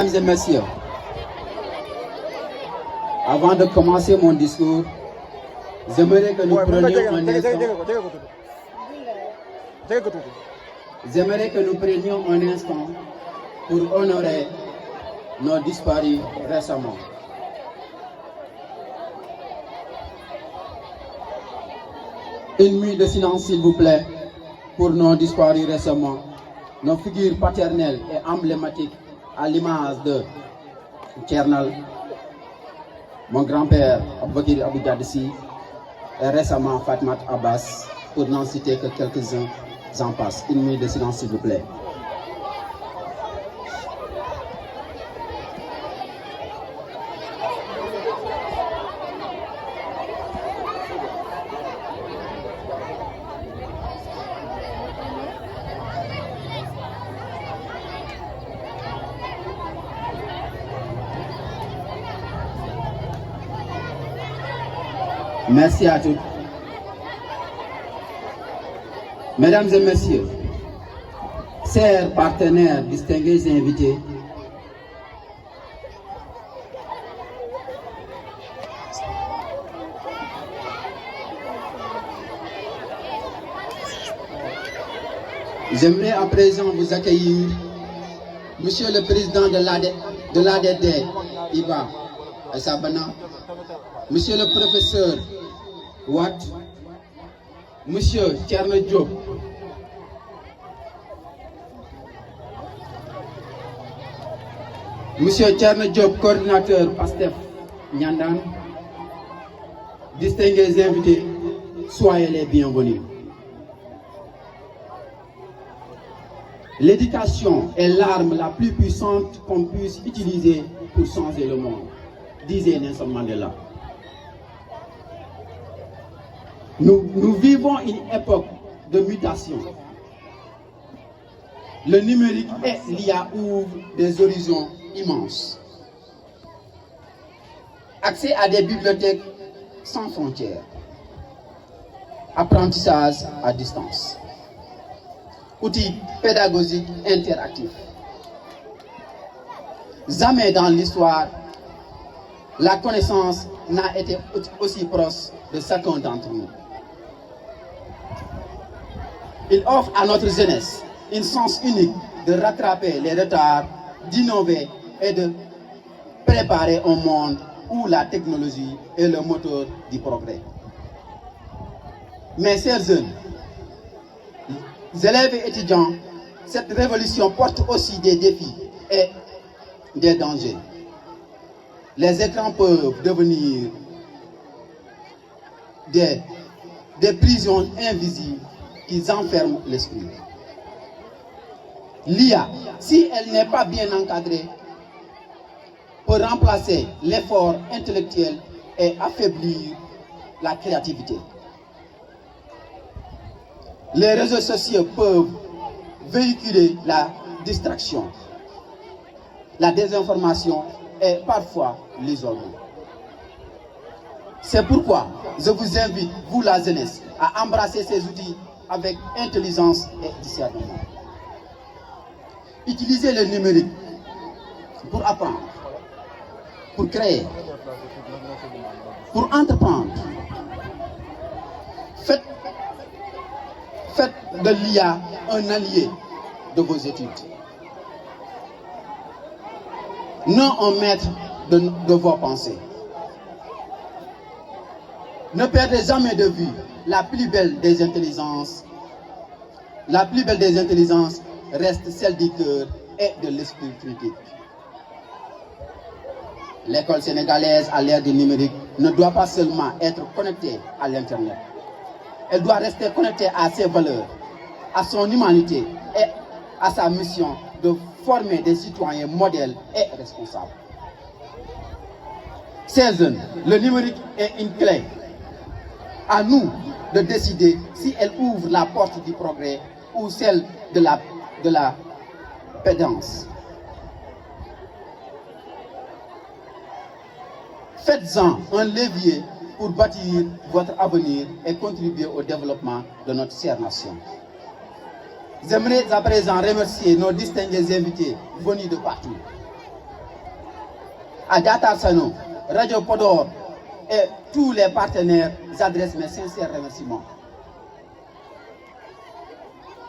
Mesdames et messieurs, avant de commencer mon discours, j'aimerais que nous prenions un instant. J'aimerais que nous prenions un instant pour honorer nos disparus récemment. Une minute de silence, s'il vous plaît, pour nos disparus récemment, nos figures paternelles et emblématiques à l'image de Tchernal, mon grand-père Aboubakir Abou Dadessi et récemment Fatmat Abbas, pour n'en citer que quelques-uns, j'en passe. Une minute de silence, s'il vous plaît. Merci à tous. Mesdames et messieurs, chers partenaires, distingués et invités, j'aimerais à présent vous accueillir, Monsieur le Président de l'ADD, Iba Sabana, Monsieur le Professeur Watt, Monsieur Tcherne Diop, Monsieur Tcherne Diop, coordinateur PASTEF Nyandan, distingués invités, soyez les bienvenus. L'éducation est l'arme la plus puissante qu'on puisse utiliser pour changer le monde, disait Nelson Mandela. Nous vivons une époque de mutation. Le numérique et l'IA ouvrent des horizons immenses. Accès à des bibliothèques sans frontières. Apprentissage à distance. Outils pédagogiques interactifs. Jamais dans l'histoire, la connaissance n'a été aussi proche de chacun d'entre nous. Il offre à notre jeunesse une chance unique de rattraper les retards, d'innover et de préparer un monde où la technologie est le moteur du progrès. Mes chers jeunes, élèves et étudiants, cette révolution porte aussi des défis et des dangers. Les écrans peuvent devenir des prisons invisibles qui enferment l'esprit. L'IA, si elle n'est pas bien encadrée, peut remplacer l'effort intellectuel et affaiblir la créativité. Les réseaux sociaux peuvent véhiculer la distraction, la désinformation et parfois l'isolement. C'est pourquoi je vous invite, vous la jeunesse, à embrasser ces outils avec intelligence et discernement. Utilisez le numérique pour apprendre, pour créer, pour entreprendre. Faites de l'IA un allié de vos études. Non un maître de vos pensées. Ne perdez jamais de vue la plus belle des intelligences. La plus belle des intelligences reste celle du cœur et de l'esprit critique. L'école sénégalaise à l'ère du numérique ne doit pas seulement être connectée à l'Internet. Elle doit rester connectée à ses valeurs, à son humanité et à sa mission de former des citoyens modèles et responsables. Chers jeunes, le numérique est une clé. À nous de décider si elle ouvre la porte du progrès ou celle de la pédance. Faites-en un levier pour bâtir votre avenir et contribuer au développement de notre chère nation. J'aimerais à présent remercier nos distingués invités venus de partout. À Diatar Sano, Radio Podor et tous les partenaires, j'adresse mes sincères remerciements.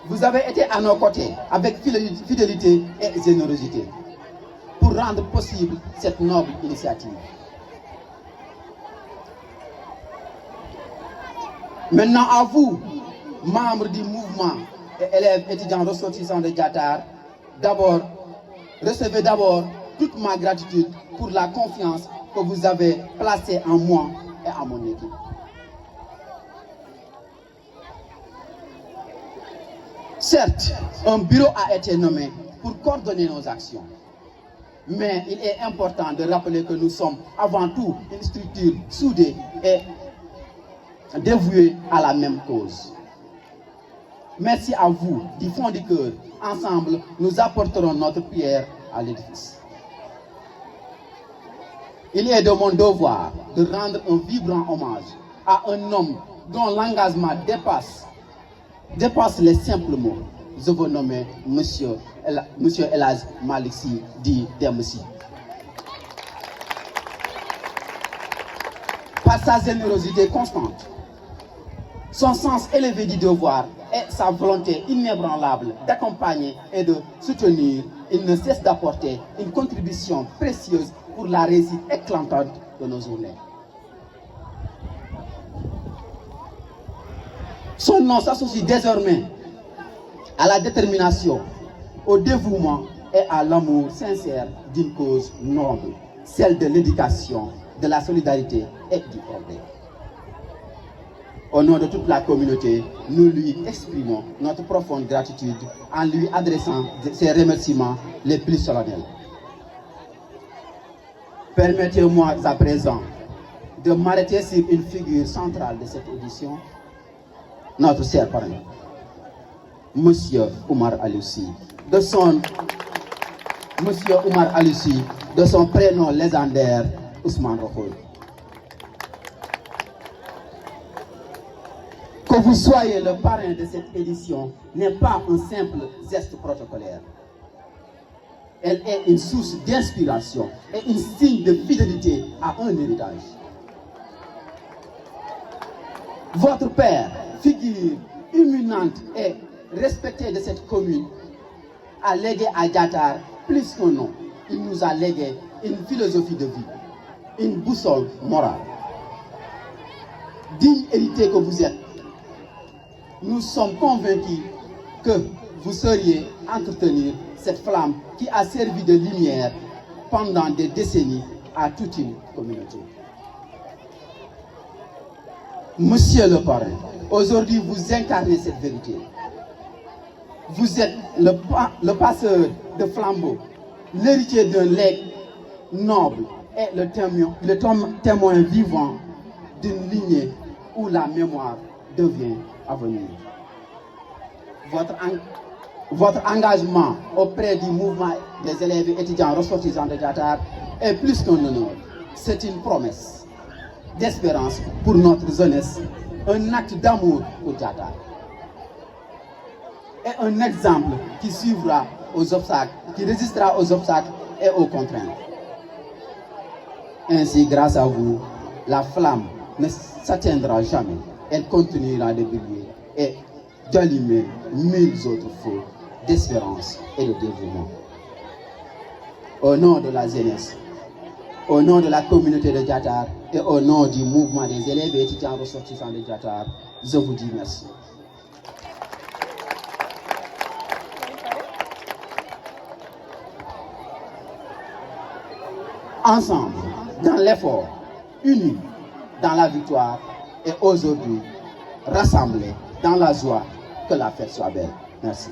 Vous avez été à nos côtés avec fidélité et générosité pour rendre possible cette noble initiative. Maintenant à vous, membres du mouvement et élèves étudiants ressortissants de Diatar, recevez d'abord toute ma gratitude pour la confiance que vous avez placée en moi et en mon équipe. Certes, un bureau a été nommé pour coordonner nos actions. Mais il est important de rappeler que nous sommes avant tout une structure soudée et dévouée à la même cause. Merci à vous du fond du cœur. Ensemble, nous apporterons notre pierre à l'édifice. Il est de mon devoir de rendre un vibrant hommage à un homme dont l'engagement dépasse les simples mots. Je veux nommer Monsieur El Hadj Malick Sy dit Demba Sy. Par sa générosité constante, son sens élevé du devoir et sa volonté inébranlable d'accompagner et de soutenir, il ne cesse d'apporter une contribution précieuse pour la réussite éclatante de nos journées. Son nom s'associe désormais à la détermination, au dévouement et à l'amour sincère d'une cause noble, celle de l'éducation, de la solidarité et du progrès. Au nom de toute la communauté, nous lui exprimons notre profonde gratitude en lui adressant ses remerciements les plus solennels. Permettez-moi à présent de m'arrêter sur une figure centrale de cette édition, notre cher parrain, Monsieur Oumar Aliou Sy, de son prénom légendaire Ousmane Rokhaya. Que vous soyez le parrain de cette édition n'est pas un simple geste protocolaire. Elle est une source d'inspiration et un signe de fidélité à un héritage. Votre père, figure éminente et respectée de cette commune, a légué à Diatar plus qu'un nom. Il nous a légué une philosophie de vie, une boussole morale. Digne héritier que vous êtes, nous sommes convaincus que vous sauriez entretenir cette flamme qui a servi de lumière pendant des décennies à toute une communauté. Monsieur le parrain, aujourd'hui vous incarnez cette vérité. Vous êtes le passeur de flambeau, l'héritier d'un legs noble et le témoin vivant d'une lignée où la mémoire devient avenir. Votre engagement auprès du mouvement des élèves et étudiants ressortissants de Diatar est plus qu'un honneur. C'est une promesse. d'espérance pour notre jeunesse, un acte d'amour pour Diatar. Et un exemple qui suivra aux obstacles, qui résistera aux obstacles et aux contraintes. Ainsi, grâce à vous, la flamme ne s'atteindra jamais. Elle continuera de briller et d'allumer 1000 autres feux d'espérance et de dévouement. Au nom de la jeunesse, au nom de la communauté de Diatar et au nom du mouvement des élèves et étudiants ressortissants de Diatar, je vous dis merci. Ensemble, dans l'effort, unis dans la victoire et aujourd'hui, rassemblés dans la joie, que la fête soit belle. Merci.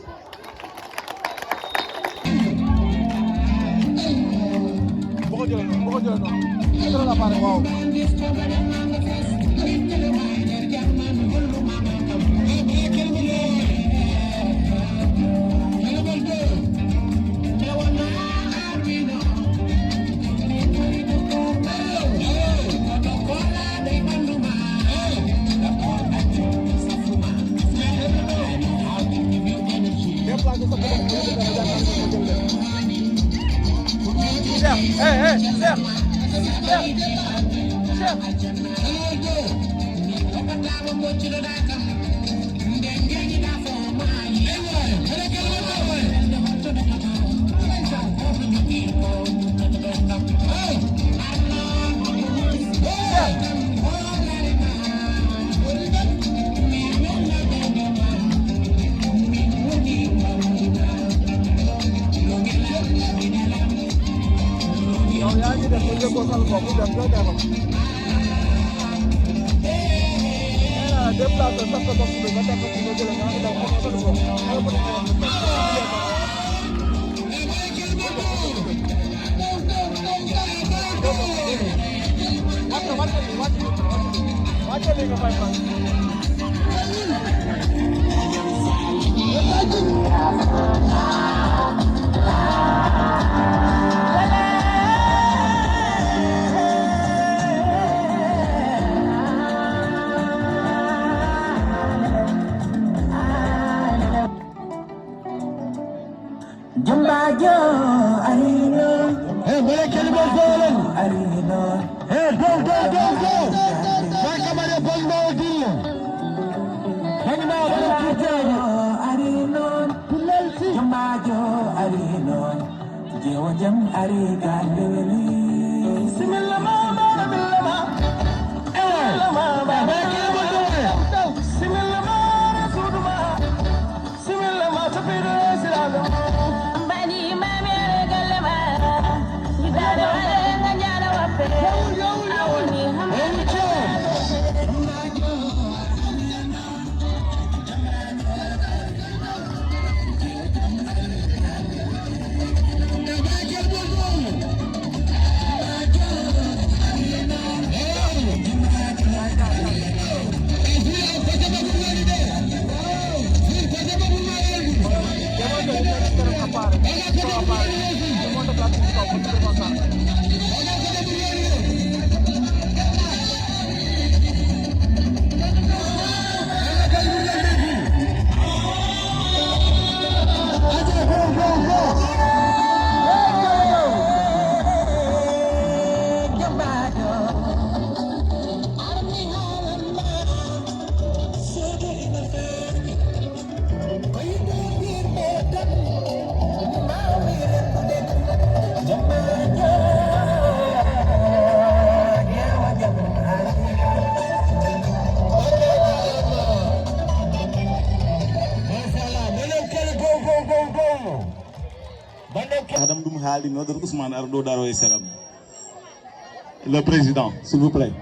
Le président, s'il vous plaît,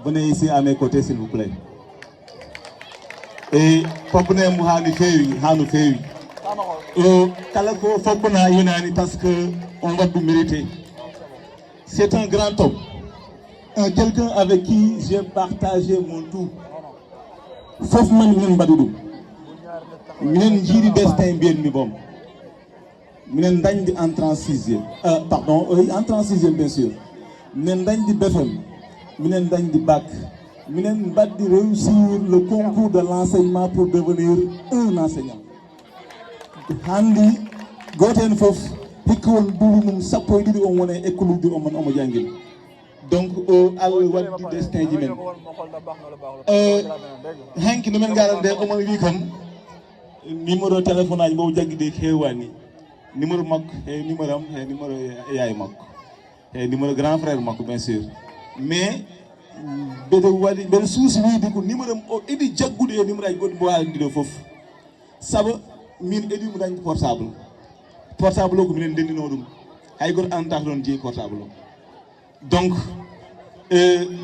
venez ici à mes côtés, s'il vous plaît. Et parce que on va tout mériter. C'est un grand homme, quelqu'un avec qui j'ai partagé mon tout. Sauf man Badoudou. Minen jiri destin bien mi bom. Minen dañ en 36e. Pardon, en 36e bien sûr. Minen dañ di BFM minen dañ di bac minen baddi réussir le concours de l'enseignement pour devenir un enseignant handi goten fof hikka won duuɓi mum sappo e ɗiɗi on woni e école omo jangguil donc o Allah waddi destin ji men hanki no men garande omon wi kam numéro téléphone aji mo jagguide hewani numéro makko e numéro am e numéro yaay makko e numéro grand frère makko bien sûr mais mbeɗe suusi wiide ko numéro am o iɗi jaggude e numéro aji goɗɗi mbo haalandi ɗo foof saabu min eɗimo dañde portable o ko minen ndendino ɗum hay goto andata ko ɗon jeeyi portable o donc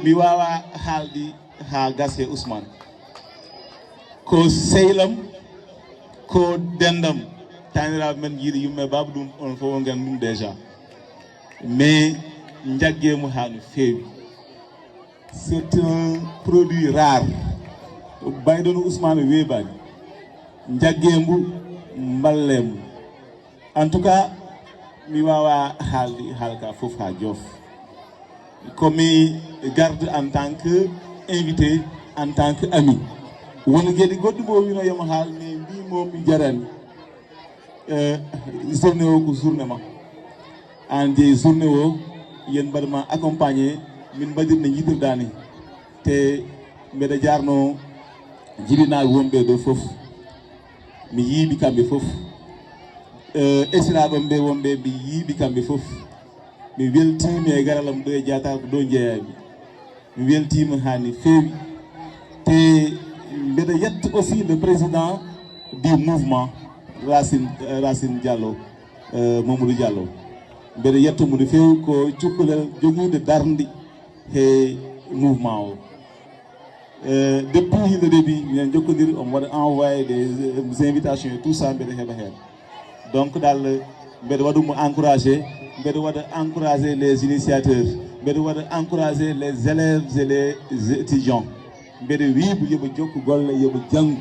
mi wawa haalde ha gase Ousmane ko sehlam ko dendam taniraɓe men jiiɗi yumma baba ɗum on fof on gandi ɗum déjà mais jagguemo ha no fewi c'est un produit rare bayɗo no Ousmane weeɓani jaggembo ballemo en tout cas mi wawa haalde haalka foof ha joof komi garde en tant que invité en tant que ami woni gueɗe goɗɗi mo wino yomo haal mais mbimomi jarani journée o ko journée ma an jeeyi journée o yen mbaɗama accompagné min mbaɗirno jiitirɗani te mbeɗa jarno jiɗinaɓe wonɓe ɗo foof mi yiiɓi kamɓe foof esiraɓe ɓe wonɓe mi yiiɓi kamɓe foof mi weltimi e garalam ɗo e Diatar ko ɗo jeeyami mi weltima hani fewi te mbeɗa yetta aussi le président du mouvement Racine Diallo Mamadou Diallo mbeɗa yettamo no fewi ko cukalel joguide darde he mouvement o depuis le début minen jokkodiri on waɗa envoyé des invitations et tout ça mbeɗa heeɓa hen donc dal mbeɗa waɗumo encouragé mbeɗa waɗa encouragé les initiateurs mbeɗa waɗa encouragé les élèves et les étudiants mbeɗa wiibo yoɓe jokku golle yoɓe janggu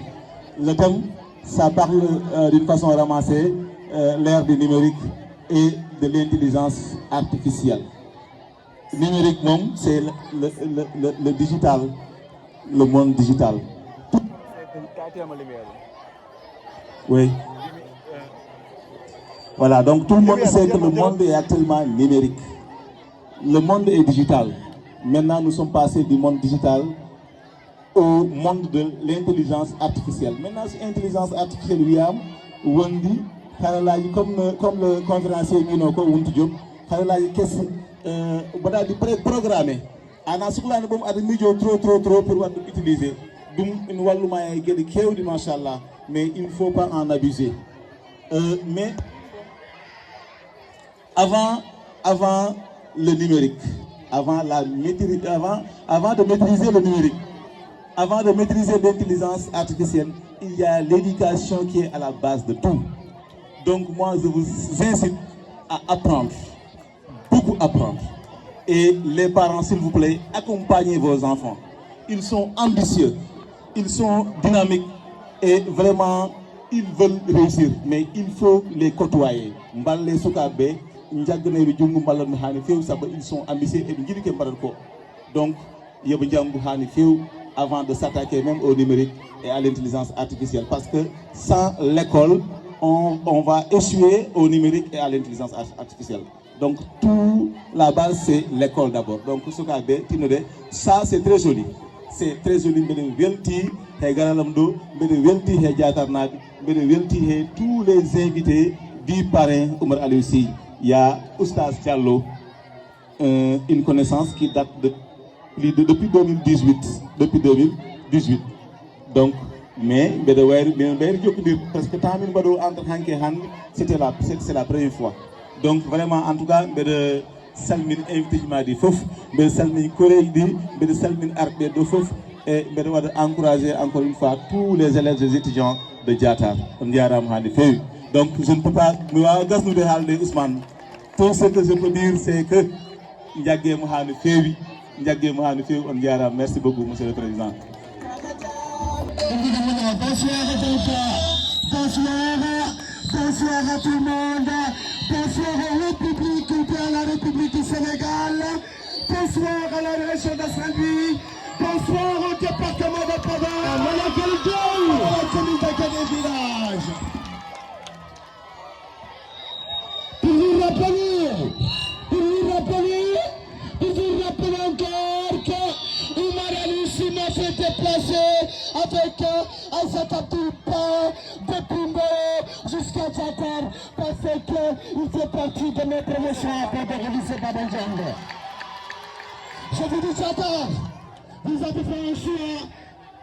le thème ça parle d'une façon ramassée l'ère du numérique et de l'intelligence artificielle. Numérique moom c'est le digital, le monde digital. Oui. Voilà, donc tout le monde sait que le monde est actuellement numérique. Le monde est digital. Maintenant, nous sommes passés du monde digital au monde de l'intelligence artificielle. Maintenant, c'est l'intelligence artificielle, William, Wendy, comme le conférencier Minoko, Wunti Diop, qu'est-ce que programmé. On a souvent trop pour utiliser. Donc, nous allons mais il ne faut pas en abuser. Mais avant le numérique, avant de maîtriser le numérique, avant de maîtriser l'intelligence artificielle, il y a l'éducation qui est à la base de tout. Donc moi, je vous incite à apprendre, beaucoup apprendre. Et les parents, s'il vous plaît, accompagnez vos enfants. Ils sont ambitieux, ils sont dynamiques et vraiment, ils veulent réussir. Mais il faut les côtoyer. Ils sont ambitieux et donc, avant de s'attaquer même au numérique et à l'intelligence artificielle. Parce que sans l'école, on va échouer au numérique et à l'intelligence artificielle. Donc, tout la base, c'est l'école d'abord. Donc, ça, c'est très joli. C'est très joli. Tous les invités du parrain Oumar Aliou Sy. Il y a Oustaz Diallo, une connaissance qui date depuis 2018. Depuis 2018. Donc, mais presque c'est la première fois. Donc vraiment, en tout cas, je salmine invité di fof, je salmine collègue di, je salmine arbitre de fof et je dois encourager encore une fois tous les élèves et les étudiants de Diatar. Donc je ne peux pas nous de Ousmane. Tout ce que je peux dire, c'est que merci beaucoup, Monsieur le Président. Bonsoir à tout le monde. Bonsoir au public de la République du Sénégal. Bonsoir bonsoir à la région de Saint-Louis, bonsoir au département de Podor, à la commune de Village. Pour vous rappeler encore que Oumar Aloussi m'a fait déplacer avec Aïssata Abdouba depuis Mboyo jusqu'à Tchatar parce qu'il fait partie de mes promotions après de réaliser Babeljango. Je vous dis Tchatar, vous avez fait un choix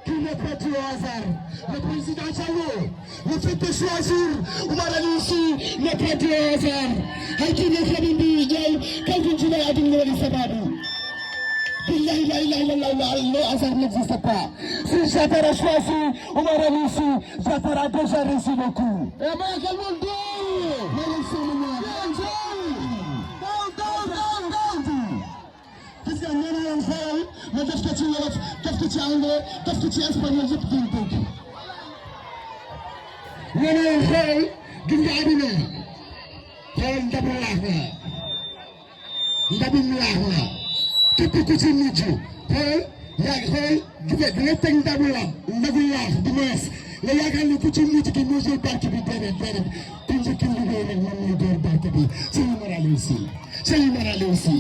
qui n'est pas dû au hasard. Le président Diallo, le fait de choisir Oumar Aloussi n'est pas dû au hasard. Hakim Khabimbi Diaye, Calvin Djulay Adil Nouri Sabadou. Le hasard n'existe pas. Si Tchatar a choisi Oumar Aloussi, Tchatar a déjà reçu le coup. Et moi, quel monde gis nga nee na leen xoolal ma def ko ci wolof def ko ci anglais def ko ci espagnol yëpp duñ dégg. nee na leen xoolal gis nga àddina xoolal ndabu laax la ndabum laax la képp ku ci mujj xoolal yaa xoolal di nga teg ndabu laax di mees nga yaakaar ni ku ci mujj ki moo jël barke bi déedéet ku njëkk liggéey nag moom mooy door barke bi c'est Oumar Aloussi. C'est Oumar Aloussi.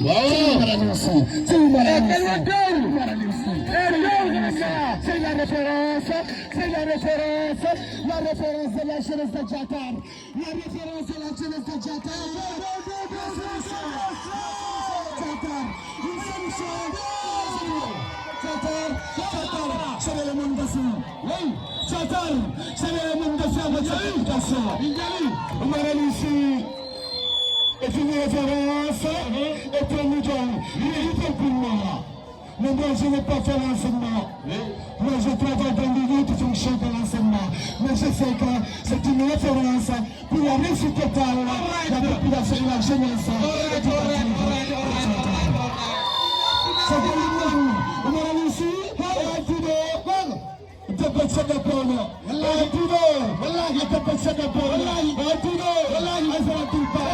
C'est la référence de la jeunesse de Tchatar. La référence de la jeunesse de Tchatar. C'est le monde de fou. Tchatar, c'est le monde de fou. Oumar Aloussi est une référence et pour nous donne l'unité pour moi. Mais moi, je n'ai pas fait l'enseignement. Moi, je travaille dans l'unité fonction de l'enseignement. Mais je sais que c'est une référence pour la réussite totale, la population et la jeunesse. C'est pour nous. Oumar Aloussi, تبت سدبونا والله تودو والله تبت سدبونا تودو والله أزرق البا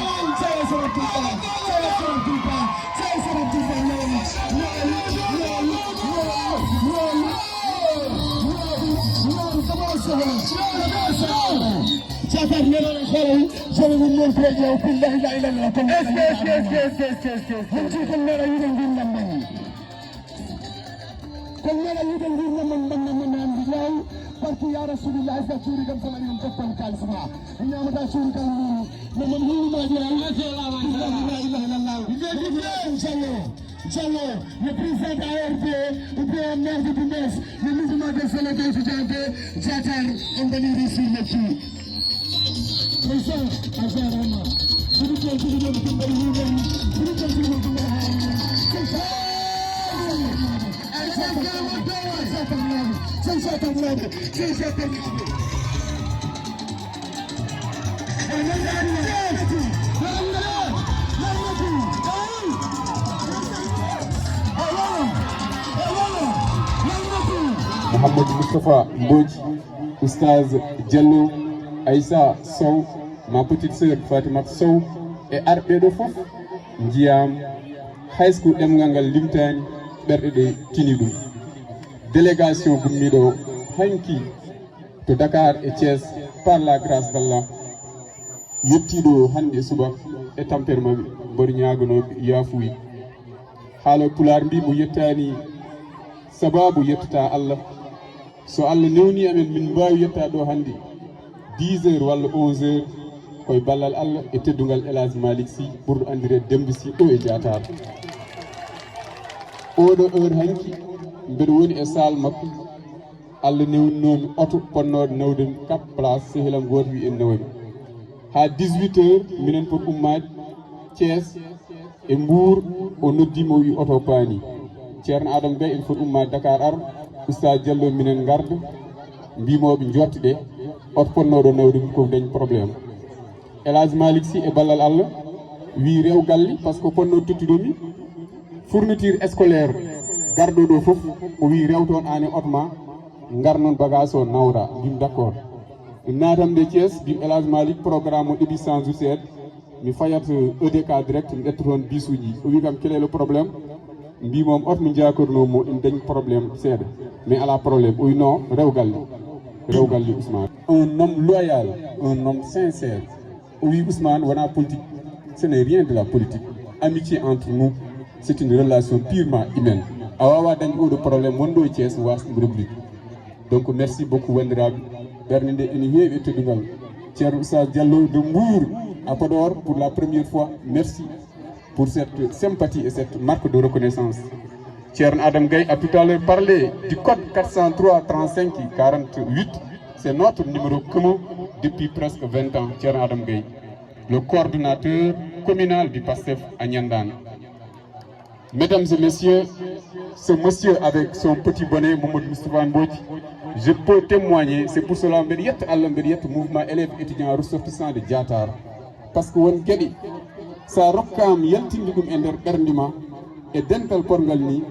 سأزرق البا سأزرق البا سأزرق البا Tchatar ne la xoolal je vais vous montrer yow billahi la ilaha illallah kon nela yidel ngir na man billahi barki ya rasulillah sa suri kam sama yum toppal kalsma nyama da suri kam ni man hulu ma dia la ilaha illallah Diallo le président d'ARP ou bien maire de Boumes le mouvement des élèves étudiants de Tchatar on va venir ici le qui président Azarama vous dites que vous devez vous Mohamed Moustapha Mbodj, Oustaz Diallo, Aïssa Sow, ma petite sœur Fatima Sow et Arbe de Fof, Ndiam, High School Mgangal Limtani, Berde Tinidou. Délégation Boumido, Hanki, de Dakar et Thiès, par la grâce d'Allah. Yettido Hande Suba et Tamperma Borignagono Yafoui. Halo Pularbi Mouyetani, Sababu Yetta Allah. So Allah newni amen min mbawi yettado hande 10h walla 11h koye ballal Allah e teddungal Elhadji Malick Sy ɓurɗo andire Demba Sy ɗo e Diatar oɗo heure hanki mbeɗa woni e salle makko Allah newnomi oto ponnoɗo nawden 4 place sehilam goto wi en nawami ha 18h minen pot ummade Thiès e Mbour o noddima o wi oto paani Ceerno Adama Gaye en pot ummade Dakar ar Oustaz Diallo minen garda mbimoɓe jorteɗe oto ponnoɗo nawde ko dañ probléme Elhadji Malick Sy e ballal Allah wi rew galle par ce que ponno tottidomi fourniture scolaire garɗo ɗo foof o wi rew toon an e oto ma gar noon bagage o nawra mbimi d' accord ɗum natamde Thiès mbimi Elhadji Malick programme o ɗeɓi 100 jours seeɗa mi fayat EDK direct mi ƴetta toon bisuji o wi kam quel est le probléme mbi mom ot mi jakorno mo en dañ problème seede mais ala problème oui non rewgal Ousmane un homme loyal un homme sincère oui Ousmane wana politique ce n'est rien de la politique amitié entre nous c'est une relation purement humaine awawa dañ o de problème wondo Thiès was république donc merci beaucoup wandiraɓe bernde ene heewi teddugal Thierno Oustaz Diallo de Mbour à Podor pour la première fois merci pour cette sympathie et cette marque de reconnaissance. Thierno Adam Gaye a tout à l'heure parlé du code 403 35 48. C'est notre numéro commun depuis presque 20 ans, Thierno Adam Gaye, le coordonnateur communal du PASTEF à Niandane. Mesdames et messieurs, ce monsieur avec son petit bonnet, Mohamed Moustapha Mbodji, je peux témoigner, c'est pour cela que mouvement élèves étudiants ressortissants de Diatar. Parce que on gadi sa rokkam yaltinde dum e nder berdima e dental porgal ni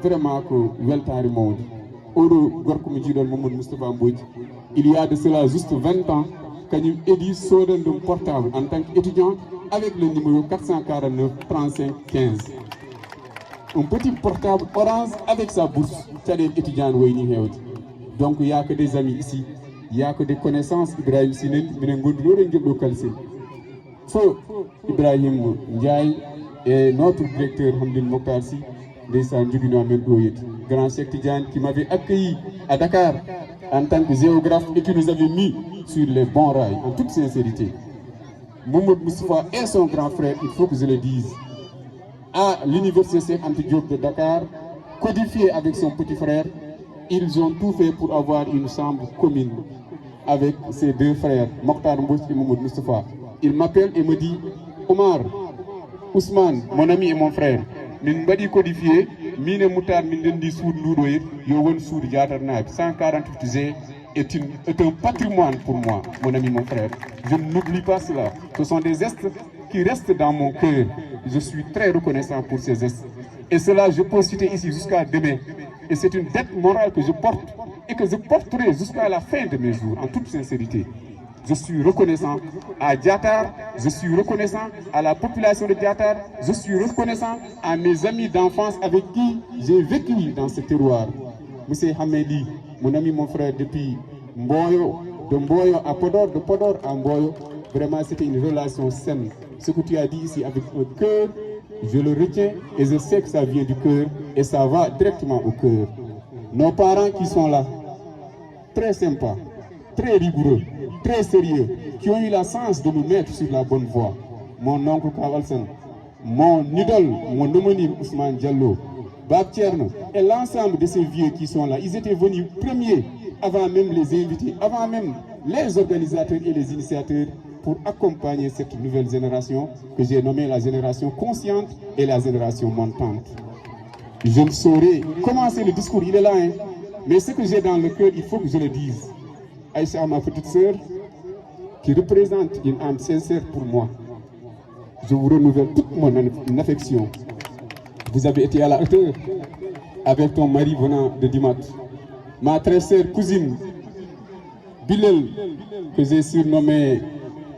vraiment ko weltare mawdi oɗo gorko mo jiiɗon Mamadou Moustapha Mbodji il y a de cela juste 20 ans kañum edi sodan dum portable en tant qu'étudiant avec le numéro 449 35 15 un petit portable orange avec sa bourse caɗel étudiant wayni hewde donc il y a que des amis ici il y a que des connaissances Ibrahim Sinen minen gondunoɗen gueɗɗo kalsel Feu Ibrahim Ndiaye et notre directeur Hamdine Mokhtar Sy, grand Cheikh Tidiane qui m'avait accueilli à Dakar en tant que géographe et qui nous avait mis sur les bons rails, en toute sincérité. Mohamed Moustapha et son grand frère, il faut que je le dise, à l'université Anta Diop de Dakar, codifié avec son petit frère, ils ont tout fait pour avoir une chambre commune avec ses deux frères, Mokhtar Mbodji et Mohamed Moustapha. Il m'appelle et me dit, Omar, Ousmane, mon ami et mon frère, min badi codifié, mine moutar min dendi soud ndudoyit, yo won soud diatar nabi, 148 G est un patrimoine pour moi, mon ami, mon frère. Je n'oublie pas cela. Ce sont des gestes qui restent dans mon cœur. Je suis très reconnaissant pour ces gestes. Et cela, je peux citer ici jusqu'à demain. Et c'est une dette morale que je porte et que je porterai jusqu'à la fin de mes jours, en toute sincérité. Je suis reconnaissant à Diatar, je suis reconnaissant à la population de Diatar, je suis reconnaissant à mes amis d'enfance avec qui j'ai vécu dans ce terroir. Monsieur Hamedi, mon ami, mon frère, depuis Mboyo, de Mboyo à Podor, de Podor à Mboyo, vraiment c'était une relation saine. Ce que tu as dit ici avec un cœur, je le retiens et je sais que ça vient du cœur et ça va directement au cœur. Nos parents qui sont là, très sympas, très rigoureux, très sérieux, qui ont eu la chance de nous mettre sur la bonne voie. Mon oncle Kavalsen, mon idole, mon homonyme Ousmane Diallo, Bab Thierno et l'ensemble de ces vieux qui sont là, ils étaient venus premiers, avant même les invités, avant même les organisateurs et les initiateurs, pour accompagner cette nouvelle génération que j'ai nommée la génération consciente et la génération montante. Je ne saurais commencer le discours, il est là, hein, mais ce que j'ai dans le cœur, il faut que je le dise. Aïcha, ma petite sœur, qui représente une âme sincère pour moi, je vous renouvelle toute mon affection. Vous avez été à la hauteur avec ton mari venant de Dimat. Ma très chère cousine, Bilal, que j'ai surnommé,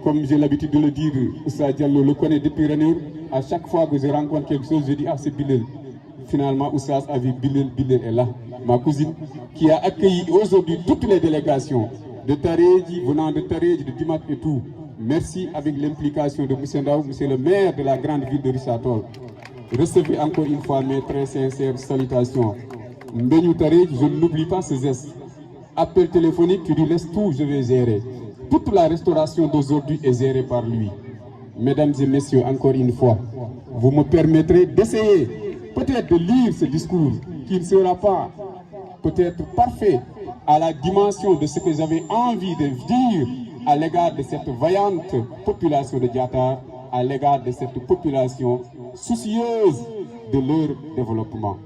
comme j'ai l'habitude de le dire, Oustaz Diallo le connaît depuis René. À chaque fois que je rencontre quelque chose, je dis, ah, c'est Bilal. Finalement, Oustaz a vu Bilal est là. Ma cousine, qui a accueilli aujourd'hui toutes les délégations de Tareji, venant de Tareji, de Dimat et tout. Merci avec l'implication de M. Ndaou, monsieur le maire de la grande ville de Richard-Toll. Recevez encore une fois mes très sincères salutations. Mbenyou Tareji, je n'oublie pas ce geste. Appel téléphonique, tu lui laisses tout, je vais gérer. Toute la restauration d'aujourd'hui est gérée par lui. Mesdames et messieurs, encore une fois, vous me permettrez d'essayer peut-être de lire ce discours qui ne sera pas peut-être parfait à la dimension de ce que j'avais envie de dire à l'égard de cette vaillante population de Diatar, à l'égard de cette population soucieuse de leur développement.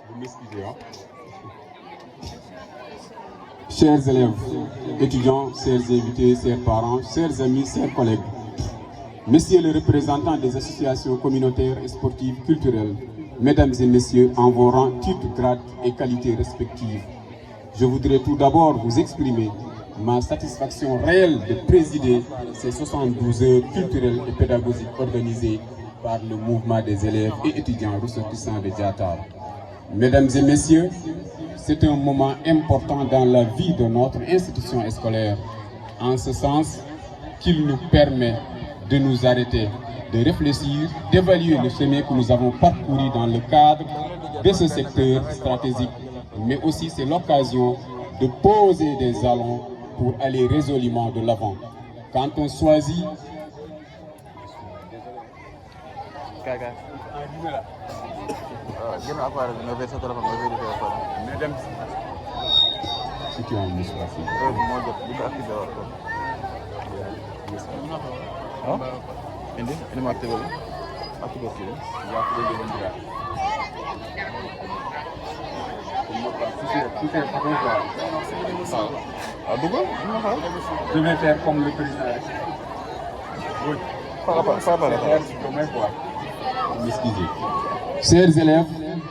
Vous m'excusez, hein? Chers élèves, étudiants, chers invités, chers parents, chers amis, chers collègues, messieurs les représentants des associations communautaires et sportives culturelles, mesdames et messieurs, en vos rangs, titres, grades et qualités respectives, je voudrais tout d'abord vous exprimer ma satisfaction réelle de présider ces 72 heures culturelles et pédagogiques organisées par le mouvement des élèves et étudiants ressortissants de Diatar. Mesdames et messieurs, c'est un moment important dans la vie de notre institution scolaire, en ce sens qu'il nous permet de nous arrêter, de réfléchir, d'évaluer le chemin que nous avons parcouru dans le cadre de ce secteur stratégique, mais aussi c'est l'occasion de poser des jalons pour aller résolument de l'avant. Quand on choisit Mesdames, si tu as un mouchoir, ini mau aktif boleh? Aktif boleh. Je vais faire comme le président. Oui. Excusez. Chers élèves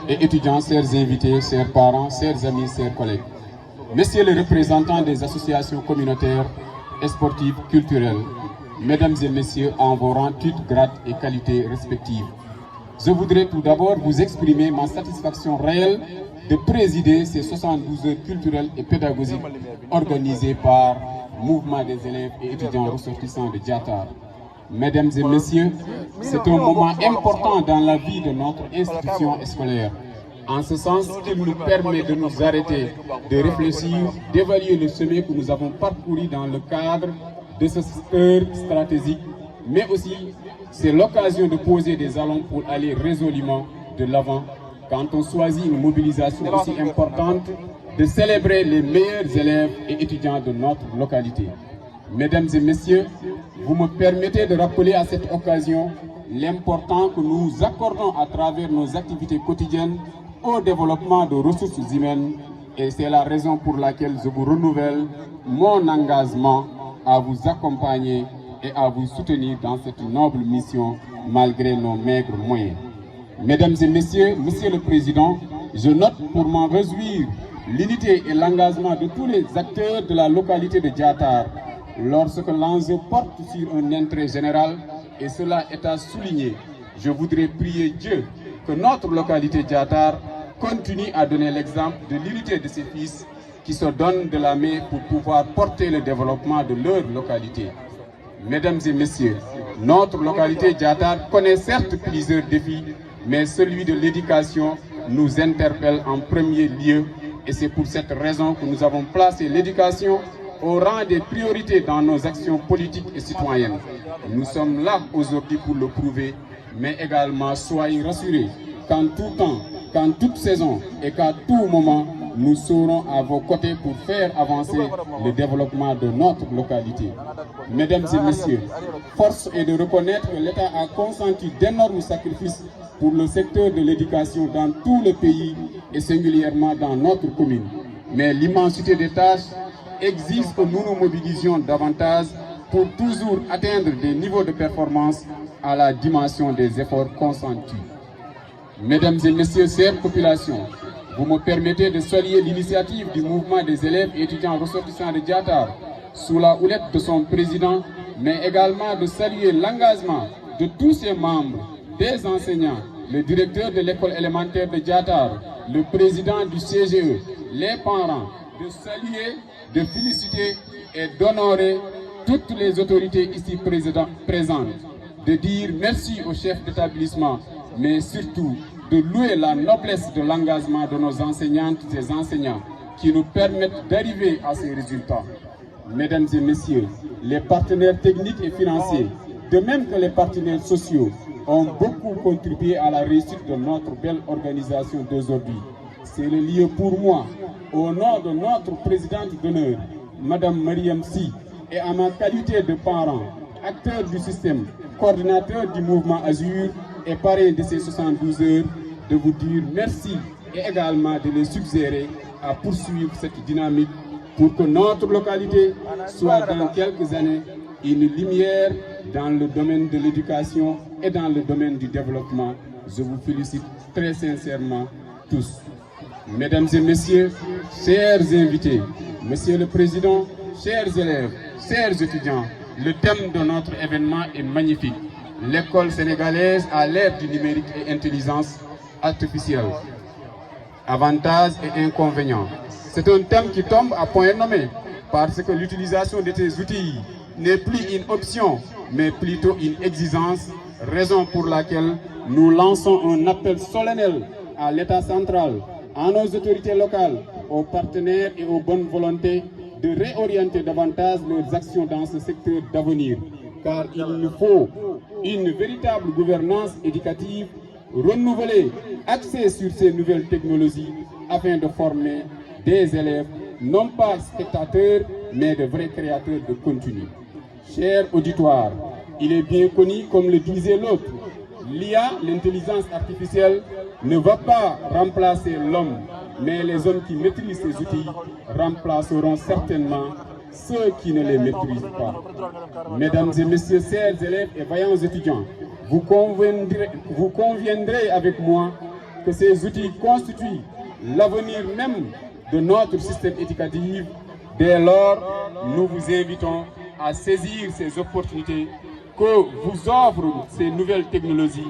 et étudiants, chers invités, chers parents, chers amis, chers collègues, messieurs les représentants des associations communautaires et sportives culturelles, mesdames et messieurs, en vos rangs, titres, grades et qualités respectives, je voudrais tout d'abord vous exprimer ma satisfaction réelle de présider ces 72 heures culturelles et pédagogiques organisées par Mouvement des élèves et étudiants ressortissants de Diatar. Mesdames et messieurs, c'est un moment important dans la vie de notre institution scolaire, en ce sens qu'il nous permet de nous arrêter, de réfléchir, d'évaluer le chemin que nous avons parcouru dans le cadre de ce secteur stratégique, mais aussi c'est l'occasion de poser des jalons pour aller résolument de l'avant quand on choisit une mobilisation aussi importante de célébrer les meilleurs élèves et étudiants de notre localité. Mesdames et messieurs, vous me permettez de rappeler à cette occasion l'important que nous accordons à travers nos activités quotidiennes au développement de ressources humaines, et c'est la raison pour laquelle je vous renouvelle mon engagement à vous accompagner et à vous soutenir dans cette noble mission malgré nos maigres moyens. Mesdames et messieurs, Monsieur le Président, je note pour m'en réjouir l'unité et l'engagement de tous les acteurs de la localité de Diatar lorsque l'enjeu porte sur un intérêt général, et cela est à souligner. Je voudrais prier Dieu que notre localité Diatar continue à donner l'exemple de l'unité de ses fils qui se donnent de la main pour pouvoir porter le développement de leur localité. Mesdames et messieurs, notre localité Diatar connaît certes plusieurs défis, mais celui de l'éducation nous interpelle en premier lieu, et c'est pour cette raison que nous avons placé l'éducation au rang des priorités dans nos actions politiques et citoyennes. Nous sommes là aujourd'hui pour le prouver, mais également soyez rassurés qu'en tout temps, qu'en toute saison et qu'à tout moment, nous serons à vos côtés pour faire avancer le développement de notre localité. Mesdames et messieurs, force est de reconnaître que l'État a consenti d'énormes sacrifices pour le secteur de l'éducation dans tout le pays et singulièrement dans notre commune. Mais l'immensité des tâches exige que nous nous mobilisions davantage pour toujours atteindre des niveaux de performance à la dimension des efforts consentis. Mesdames et messieurs, chères populations, vous me permettez de saluer l'initiative du mouvement des élèves et étudiants ressortissants de Diatar sous la houlette de son président, mais également de saluer l'engagement de tous ses membres, des enseignants, le directeur de l'école élémentaire de Diatar, le président du CGE, les parents, de saluer, de féliciter et d'honorer toutes les autorités ici présentes, de dire merci au chef d'établissement, mais surtout de louer la noblesse de l'engagement de nos enseignantes et enseignants qui nous permettent d'arriver à ces résultats. Mesdames et messieurs, les partenaires techniques et financiers, de même que les partenaires sociaux, ont beaucoup contribué à la réussite de notre belle organisation d'aujourd'hui. C'est le lieu pour moi, au nom de notre présidente d'honneur, Madame Mariam Sy, et à ma qualité de parent, acteur du système, coordinateur du mouvement Azur et parrain de ces 72 heures, de vous dire merci et également de les suggérer à poursuivre cette dynamique pour que notre localité soit dans quelques années une lumière dans le domaine de l'éducation et dans le domaine du développement. Je vous félicite très sincèrement tous. Mesdames et messieurs, chers invités, Monsieur le Président, chers élèves, chers étudiants, le thème de notre événement est magnifique. L'école sénégalaise à l'ère du numérique et intelligence artificielle. Avantages et inconvénients. C'est un thème qui tombe à point nommé parce que l'utilisation de ces outils n'est plus une option, mais plutôt une exigence, raison pour laquelle nous lançons un appel solennel à l'État central, à nos autorités locales, aux partenaires et aux bonnes volontés de réorienter davantage leurs actions dans ce secteur d'avenir, car il nous faut une véritable gouvernance éducative renouvelée, axée sur ces nouvelles technologies afin de former des élèves, non pas spectateurs, mais de vrais créateurs de contenu. Cher auditoire, il est bien connu, comme le disait l'autre, l'IA, l'intelligence artificielle, ne va pas remplacer l'homme, mais les hommes qui maîtrisent ces outils remplaceront certainement ceux qui ne les maîtrisent pas. Mesdames et messieurs, chers élèves et vaillants étudiants, vous conviendrez avec moi que ces outils constituent l'avenir même de notre système éducatif. Dès lors, nous vous invitons à saisir ces opportunités que vous offrent ces nouvelles technologies,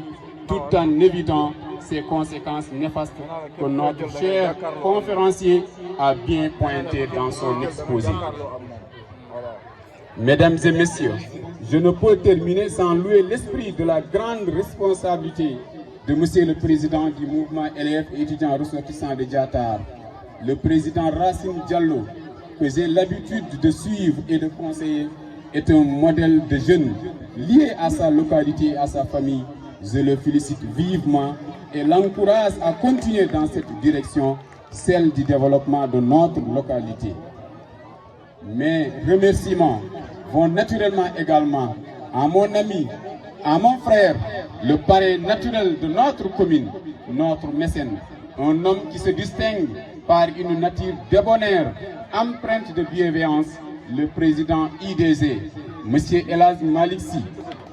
tout en évitant ces conséquences néfastes que notre cher conférencier a bien pointées dans son exposé. Mesdames et messieurs, je ne peux terminer sans louer l'esprit de la grande responsabilité de Monsieur le Président du mouvement élèves et étudiants ressortissants de Diatar, le Président Racine Diallo, que j'ai l'habitude de suivre et de conseiller, est un modèle de jeune lié à sa localité et à sa famille. Je le félicite vivement et l'encourage à continuer dans cette direction, celle du développement de notre localité. Mes remerciements vont naturellement également à mon ami, à mon frère, le parrain naturel de notre commune, notre mécène, un homme qui se distingue par une nature débonnaire, empreinte de bienveillance, le président IDG, M. Elhadji Malick Sy.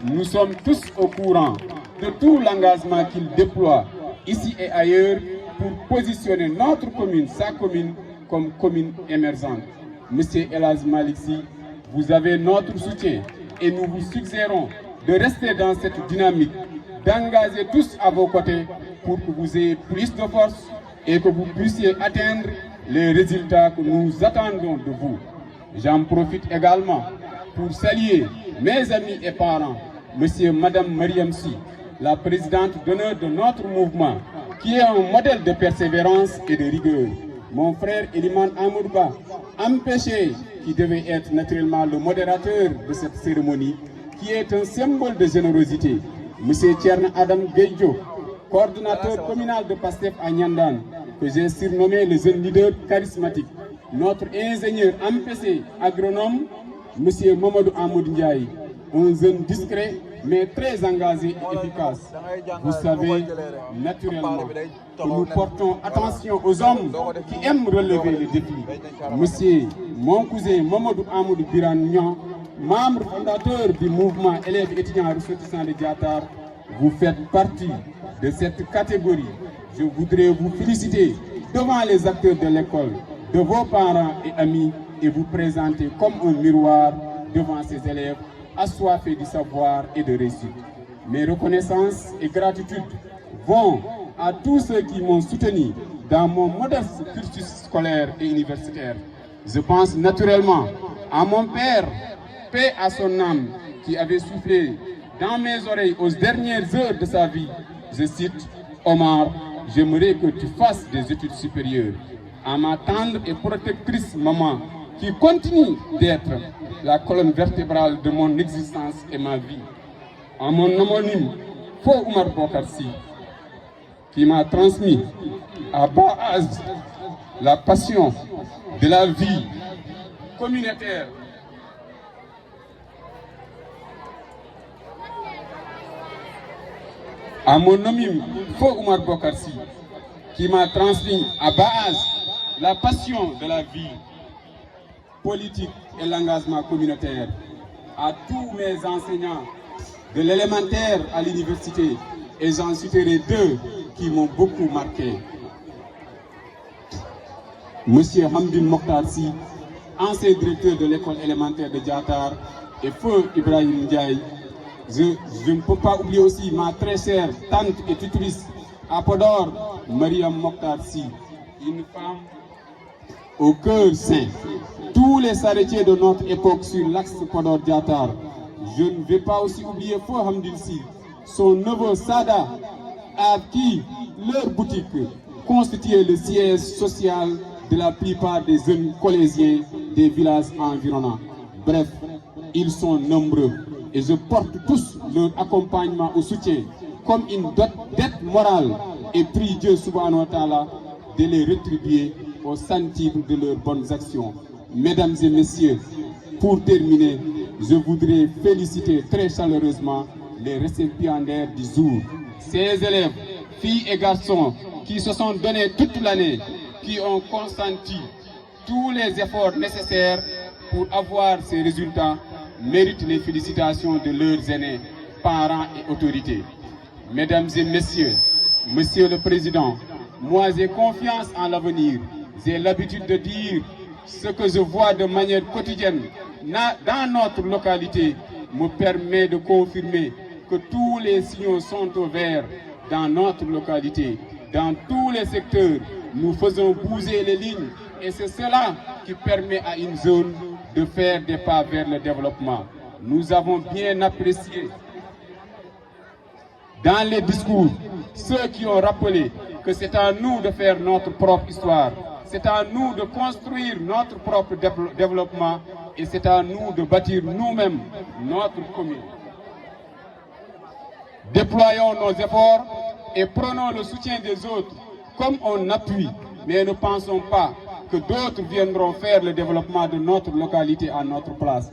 Nous sommes tous au courant de tout l'engagement qu'il déploie ici et ailleurs pour positionner notre commune, sa commune, comme commune émergente. M. Elhadji Malick Sy, vous avez notre soutien et nous vous suggérons de rester dans cette dynamique, d'engager tous à vos côtés pour que vous ayez plus de force et que vous puissiez atteindre les résultats que nous attendons de vous. J'en profite également pour saluer mes amis et parents, monsieur et madame Mariam Sy, la présidente d'honneur de notre mouvement, qui est un modèle de persévérance et de rigueur. Mon frère Eliman Amourba, empêché, qui devait être naturellement le modérateur de cette cérémonie, qui est un symbole de générosité. Monsieur Tierna Adam Gueidjo, coordonnateur communal de PASTEF à Nyandan, que j'ai surnommé le jeune leader charismatique. Notre ingénieur MPC agronome, monsieur Mamadou Amoud Ndiaye, un jeune discret mais très engagé et efficace. Vous savez naturellement que nous portons attention aux hommes qui aiment relever les défis. Monsieur, mon cousin Mamadou Amoud Biran Nyan, membre fondateur du mouvement élèves et étudiants ressortissants de Diatar, vous faites partie de cette catégorie. Je voudrais vous féliciter devant les acteurs de l'école, de vos parents et amis, et vous présenter comme un miroir devant ces élèves assoiffés du savoir et de réussite. Mes reconnaissances et gratitude vont à tous ceux qui m'ont soutenu dans mon modeste cursus scolaire et universitaire. Je pense naturellement à mon père, paix à son âme, qui avait soufflé dans mes oreilles aux dernières heures de sa vie. Je cite: Omar, j'aimerais que tu fasses des études supérieures. À ma tendre et protectrice maman, qui continue d'être la colonne vertébrale de mon existence et ma vie. À mon homonyme, Fo Oumar Bokar Sy, qui m'a transmis à bas âge la passion de la vie communautaire. À mon homonyme, Fo Oumar Bokar Sy, qui m'a transmis à bas âge la passion de la vie politique et l'engagement communautaire. À tous mes enseignants, de l'élémentaire à l'université, et j'en citerai deux qui m'ont beaucoup marqué. Monsieur Hamdine Mokhtar Sy, ancien directeur de l'école élémentaire de Diatar, et feu Ibrahim Ndiaye. Je ne peux pas oublier aussi ma très chère tante et tutrice à Podor, Mariam Mokhtar Sy, une femme au cœur saint. Tous les charretiers de notre époque sur l'axe Podor-Diatar. Je ne vais pas aussi oublier Fou Hamdil Sy, son neveu Sada, à qui leur boutique constituait le siège social de la plupart des jeunes collégiens des villages environnants. Bref, ils sont nombreux et je porte tous leur accompagnement au soutien comme une dette morale et prie Dieu subhanahu wa ta'ala de les rétribuer au centime de leurs bonnes actions. Mesdames et messieurs, pour terminer, je voudrais féliciter très chaleureusement les récipiendaires du jour. Ces élèves, filles et garçons, qui se sont donnés toute l'année, qui ont consenti tous les efforts nécessaires pour avoir ces résultats, méritent les félicitations de leurs aînés, parents et autorités. Mesdames et messieurs, Monsieur le Président, moi j'ai confiance en l'avenir. J'ai l'habitude de dire ce que je vois de manière quotidienne dans notre localité me permet de confirmer que tous les signaux sont au vert dans notre localité. Dans tous les secteurs, nous faisons bouger les lignes et c'est cela qui permet à une zone de faire des pas vers le développement. Nous avons bien apprécié dans les discours ceux qui ont rappelé que c'est à nous de faire notre propre histoire, c'est à nous de construire notre propre développement et c'est à nous de bâtir nous-mêmes notre commune. Déployons nos efforts et prenons le soutien des autres comme on appuie, mais ne pensons pas que d'autres viendront faire le développement de notre localité à notre place.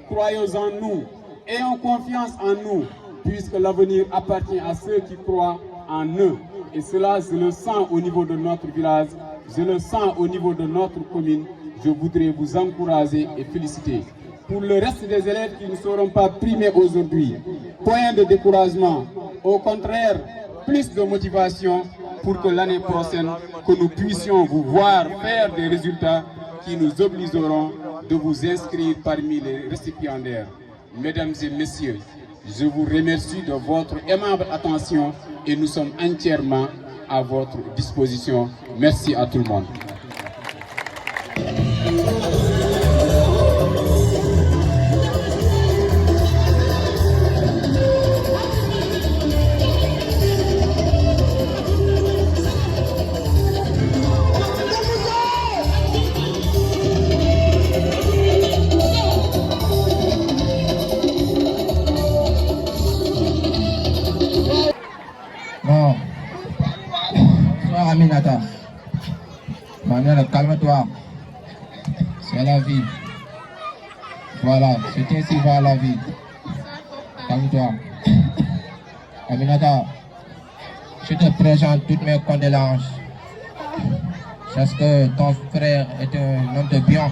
Croyons en nous, ayons confiance en nous, puisque l'avenir appartient à ceux qui croient en eux. Et cela, je le sens au niveau de notre village, je le sens au niveau de notre commune. Je voudrais vous encourager et féliciter. Pour le reste des élèves qui ne seront pas primés aujourd'hui, point de découragement, au contraire, plus de motivation pour que l'année prochaine, que nous puissions vous voir faire des résultats qui nous obligeront de vous inscrire parmi les récipiendaires. Mesdames et messieurs, je vous remercie de votre aimable attention et nous sommes entièrement à votre disposition. Merci à tout le monde. Non. Sois Aminata. Ma mère, calme-toi. C'est la vie. Voilà, c'est ainsi va la vie. Calme-toi. Aminata, je te présente toutes mes condoléances. Parce que ton frère est un homme de bien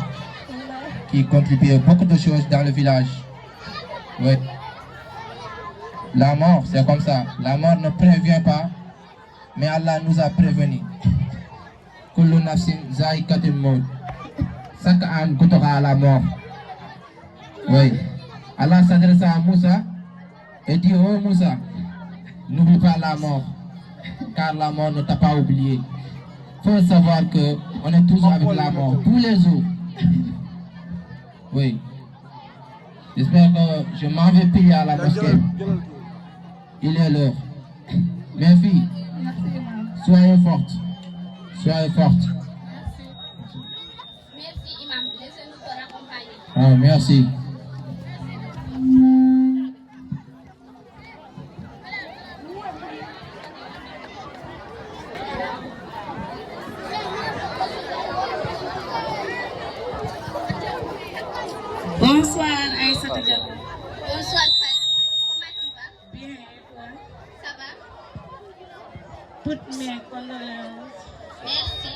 qui contribue beaucoup de choses dans le village. Oui. La mort, c'est comme ça. La mort ne prévient pas, mais Allah nous a prévenus. Kullu nafsin zaïkatul maut. Chaque âme goûtera à la mort. Oui. Allah s'adresse à Moussa et dit, oh Moussa, n'oublie pas la mort, car la mort ne t'a pas oublié. Il faut savoir qu'on est toujours avec la mort, tous les jours. Oui. J'espère que je m'en vais payer à la mosquée. Il est l'heure. Mes filles, soyez fortes. Soyez fortes. Merci, Imam. Laissez-nous te raccompagner. Ah, merci. Bonsoir, Aïssata Diallo. Bonsoir, Fatou. Comment tu vas? Bien, et toi? Ça va? Toutes mes condoléances. Merci.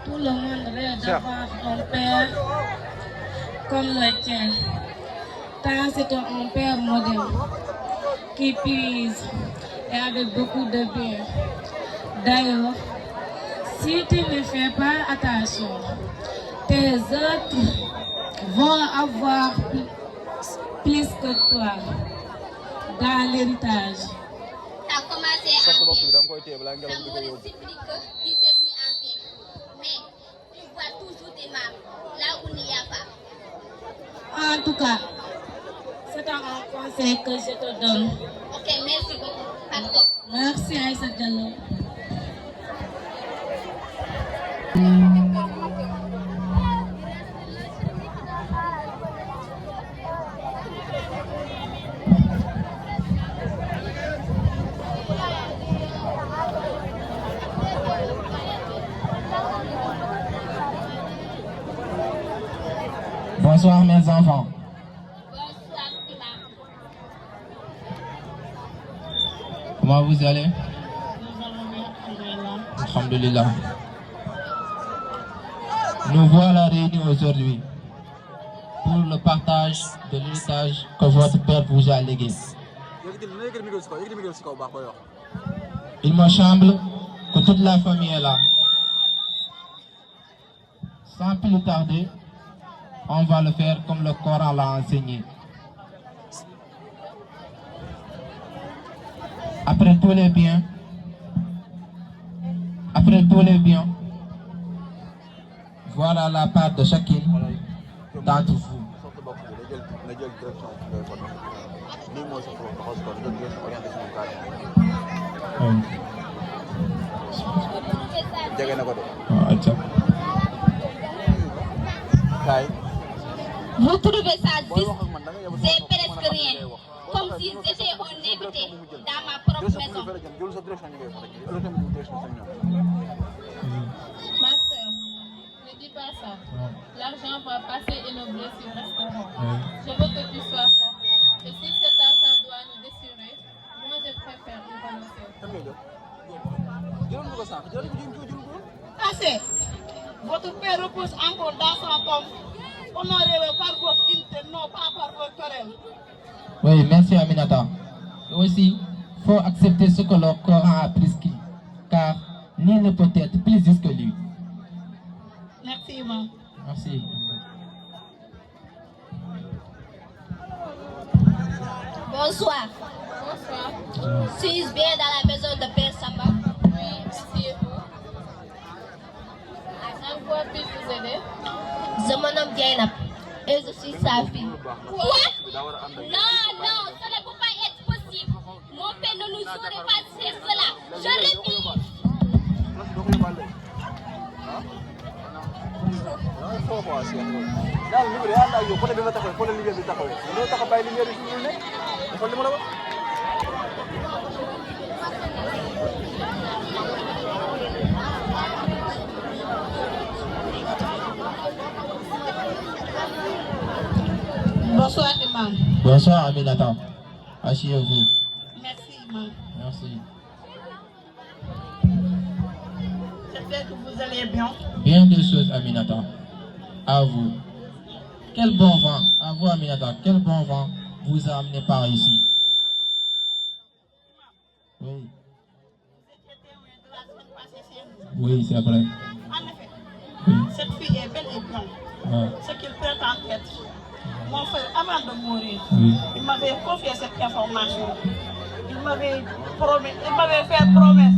Tout le monde rêve d'avoir un père comme le tien. Car c'est un père modèle qui puise et avec beaucoup de bien. D'ailleurs, si tu ne fais pas attention, tes autres vont avoir plus que toi dans l'héritage. T'as commencé en paix. Ça me supplie que tu termines en paix. Mais tu vois toujours des membres là où il n'y a pas. En tout cas, c'est un conseil que je te donne. Ok, merci beaucoup. Pardon. Merci Aïssa Diallo. Bonsoir mes enfants. Bonsoir, imam. Comment vous allez? Alhamdulillah. Nous voilà réunis aujourd'hui pour le partage de l'héritage que votre père vous a légué. Il me semble que toute la famille est là. Sans plus tarder, on va le faire comme le Coran l'a enseigné. Après tous les biens, voilà la part de chacune d'entre vous. Vous trouvez ça juste? C'est presque rien. Comme si j'étais un invité dans ma propre maison. Ma soeur, ne dis pas ça. L'argent va passer et nos blessures resteront. Je veux que tu sois fort. Et si cet argent doit nous déchirer, moi je préfère y renoncer. Assez. Votre père repose encore dans son tombe. Honorez-le par votre dignité, non pas par votre querelle. Oui, merci Aminata. Et aussi, il faut accepter ce que le Coran a prescrit, car nul ne peut être plus juste que lui. Merci, Imam. Merci. Bonsoir. Bonsoir. Suis-je bien dans la maison de Père Samba? Oui, asseyez-vous. En quoi puis-je vous aider? Je me nomme Diaynab et je suis sa fille. Quoi? Non, non, ça ne peut pas être possible. Mon père ne nous aurait pas fait cela. Je refuse. Bonsoir, Imam. Bonsoir Aminata. Asseyez-vous. Merci, Imam. Merci. J'espère que vous allez bien. Bien des choses Aminata. À vous. Quel bon vent. À vous Aminata. Quel bon vent vous a amené par ici. Oui. Oui, c'est vrai. En effet, cette fille est belle et blanche. Ouais. Ce qu'il prétend être. Mon frère, avant de mourir, Oui. il m'avait confié cette information. Il m'avait fait promesse. Il m'avait fait promesse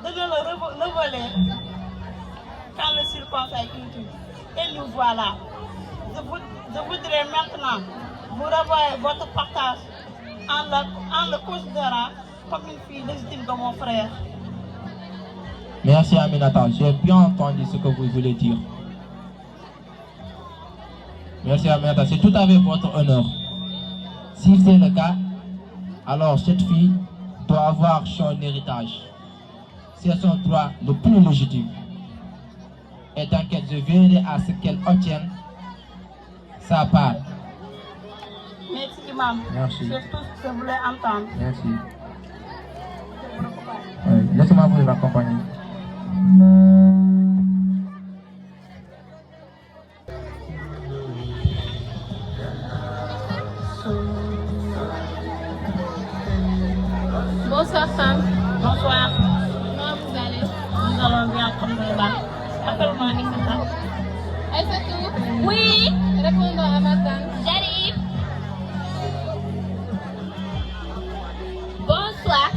de ne le révéler quand le circonstance utile. Et nous voilà. Je voudrais maintenant vous revoyer votre partage en le considérant comme une fille légitime de mon frère. Merci Aminata. J'ai bien entendu ce que vous voulez dire. Merci Aminata. C'est tout à fait votre honneur. Si c'est le cas, alors cette fille doit avoir son héritage. C'est son droit le plus légitime. Et t'inquiète, je veillerai à ce qu'elle obtienne sa part. Merci, Imam. Merci. C'est tout ce que je voulais entendre. Merci. Oui, laissez-moi vous accompagner. Bonsoir, Bonsoir Sam. Bonsoir. Comment vous allez? Nous allons bien, alhamdoulilah. Appelle-moi Aïssata. Aïssatou? Oui. Répondons à ma tante. J'arrive. Bonsoir.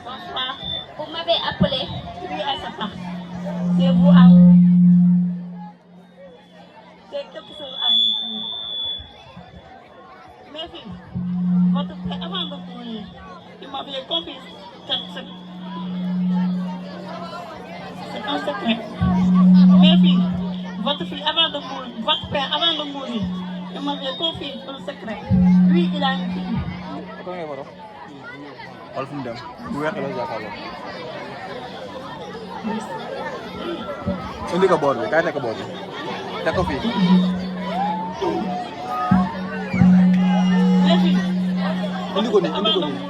Bonsoir. Vous m'avez appelé? Oui, Aïssata. C'est vous à vous. C'est quelque chose à vous dire. Mes filles, votre frère, avant de mourir, il m'avait confié quelque chose. C'est un secret. Mes filles, votre fille, avant de mourir, votre père, avant de mourir, il m'avait confié un secret. Lui, il a une fille. xool fu mu dem bu weex la jàkkaarloo indi ko boor bi kaay teg ko boor bi teg ko fii indi ko nii indi ko nii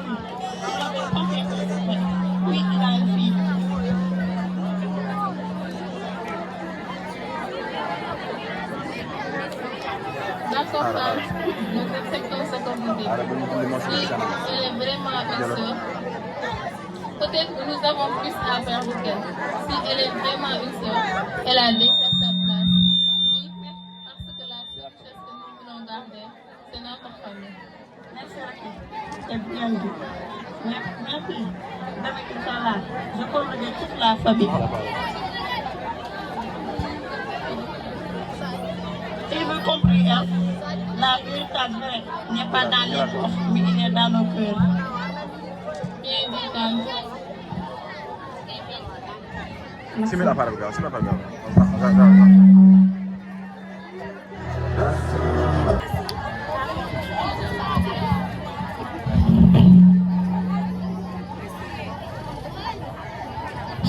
Lui, il a une fille. D'accord, Sam. Nous acceptons ce que vous dites. Si elle est vraiment une sœur, peut-être que nous avons plus à faire pour elle. Si elle est vraiment une sœur, elle a déjà sa place. Oui, parce que la seule chose que nous voulons garder, c'est notre famille. Merci, Raki. C'est bien dit. Merci. Avec Inch'Allah, je connais toute la famille. Il veut comprendre. La véritable vraie n'est pas dans les poches, mais il est dans nos cœurs. Bien dit, tante. simil affaire bi gaaw simil affaire bi gaaw